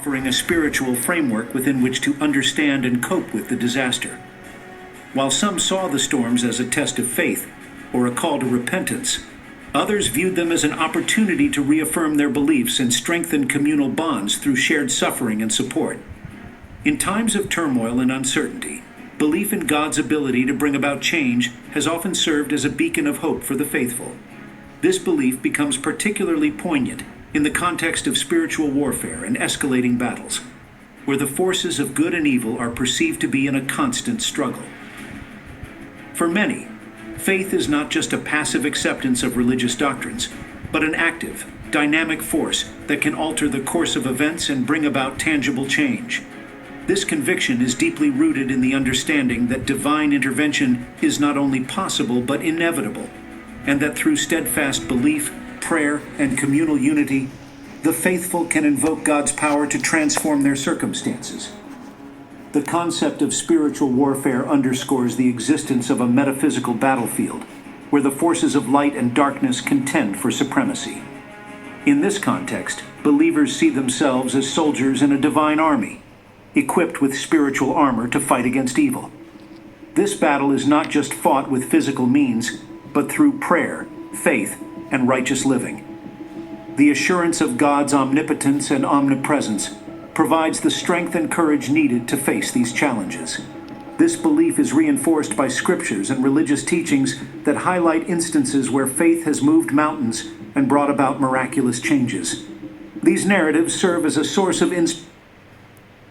offering a spiritual framework within which to understand and cope with the disaster. While some saw the storms as a test of faith or a call to repentance, others viewed them as an opportunity to reaffirm their beliefs and strengthen communal bonds through shared suffering and support. In times of turmoil and uncertainty, belief in God's ability to bring about change has often served as a beacon of hope for the faithful. This belief becomes particularly poignant in the context of spiritual warfare and escalating battles, where the forces of good and evil are perceived to be in a constant struggle. For many, faith is not just a passive acceptance of religious doctrines, but an active, dynamic force that can alter the course of events and bring about tangible change. This conviction is deeply rooted in the understanding that divine intervention is not only possible but inevitable, and that through steadfast belief, prayer, and communal unity, the faithful can invoke God's power to transform their circumstances. The concept of spiritual warfare underscores the existence of a metaphysical battlefield, where the forces of light and darkness contend for supremacy. In this context, believers see themselves as soldiers in a divine army, equipped with spiritual armor to fight against evil. This battle is not just fought with physical means, but through prayer, faith, and righteous living. The assurance of God's omnipotence and omnipresence provides the strength and courage needed to face these challenges. This belief is reinforced by scriptures and religious teachings that highlight instances where faith has moved mountains and brought about miraculous changes. These narratives serve as a source of inspiration.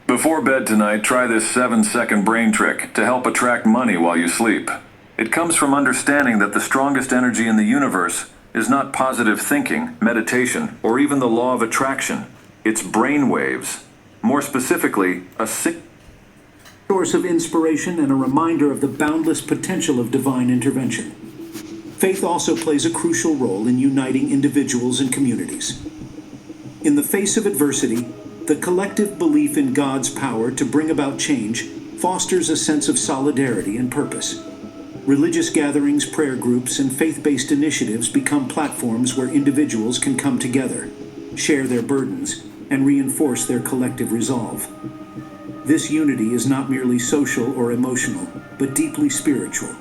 Before bed tonight, try this 7-second brain trick to help attract money while you sleep. It comes from understanding that the strongest energy in the universe is not positive thinking, meditation, or even the law of attraction. It's brain waves. More specifically, a source of inspiration and a reminder of the boundless potential of divine intervention. Faith also plays a crucial role in uniting individuals and communities. In the face of adversity, the collective belief in God's power to bring about change fosters a sense of solidarity and purpose. Religious gatherings, prayer groups, and faith-based initiatives become platforms where individuals can come together, share their burdens, and reinforce their collective resolve. This unity is not merely social or emotional, but deeply spiritual,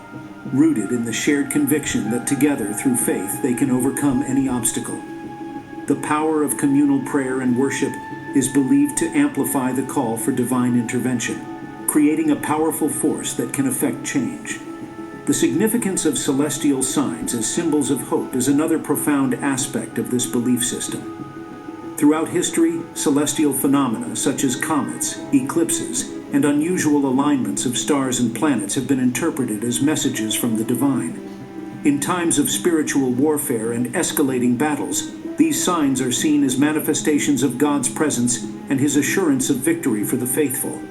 rooted in the shared conviction that together, through faith, they can overcome any obstacle. The power of communal prayer and worship is believed to amplify the call for divine intervention, creating a powerful force that can affect change. The significance of celestial signs as symbols of hope is another profound aspect of this belief system. Throughout history, celestial phenomena such as comets, eclipses, and unusual alignments of stars and planets have been interpreted as messages from the divine. In times of spiritual warfare and escalating battles, these signs are seen as manifestations of God's presence and His assurance of victory for the faithful.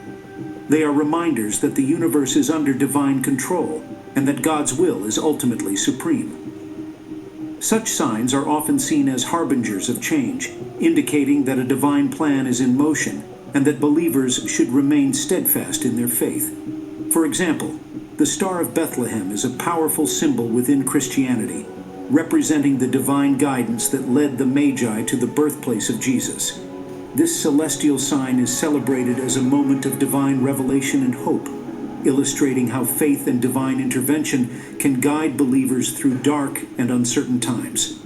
They are reminders that the universe is under divine control and that God's will is ultimately supreme. Such signs are often seen as harbingers of change, indicating that a divine plan is in motion and that believers should remain steadfast in their faith. For example, the Star of Bethlehem is a powerful symbol within Christianity, representing the divine guidance that led the Magi to the birthplace of Jesus. This celestial sign is celebrated as a moment of divine revelation and hope, illustrating how faith and divine intervention can guide believers through dark and uncertain times.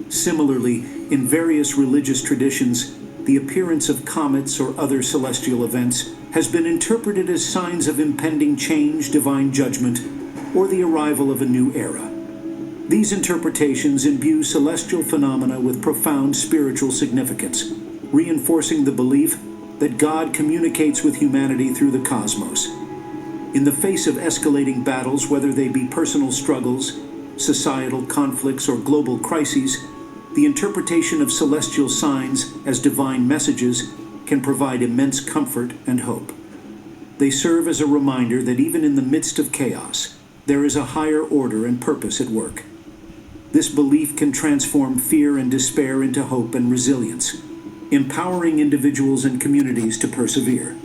Similarly, in various religious traditions, the appearance of comets or other celestial events has been interpreted as signs of impending change, divine judgment, or the arrival of a new era. These interpretations imbue celestial phenomena with profound spiritual significance, reinforcing the belief that God communicates with humanity through the cosmos. In the face of escalating battles, whether they be personal struggles, societal conflicts, or global crises, the interpretation of celestial signs as divine messages can provide immense comfort and hope. They serve as a reminder that even in the midst of chaos, there is a higher order and purpose at work. This belief can transform fear and despair into hope and resilience, empowering individuals and communities to persevere.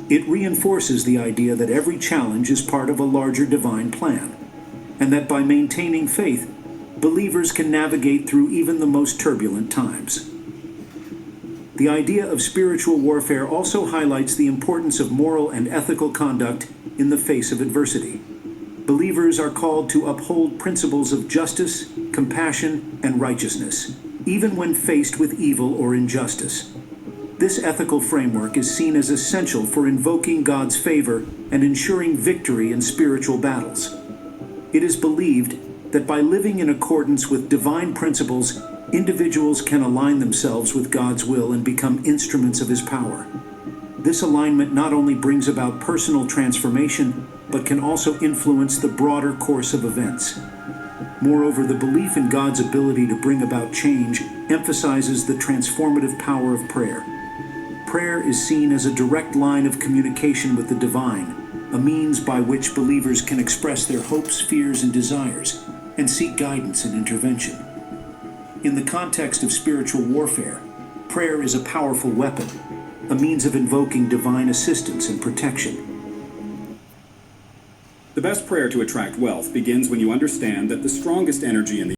It reinforces the idea that every challenge is part of a larger divine plan, and that by maintaining faith, believers can navigate through even the most turbulent times. The idea of spiritual warfare also highlights the importance of moral and ethical conduct in the face of adversity. Believers are called to uphold principles of justice, compassion, and righteousness, even when faced with evil or injustice. This ethical framework is seen as essential for invoking God's favor and ensuring victory in spiritual battles. It is believed that by living in accordance with divine principles, individuals can align themselves with God's will and become instruments of His power. This alignment not only brings about personal transformation, but can also influence the broader course of events. Moreover, the belief in God's ability to bring about change emphasizes the transformative power of prayer. Prayer is seen as a direct line of communication with the divine, a means by which believers can express their hopes, fears, and desires, and seek guidance and intervention. In the context of spiritual warfare, prayer is a powerful weapon, a means of invoking divine assistance and protection. The best prayer to attract wealth begins when you understand that the strongest energy in the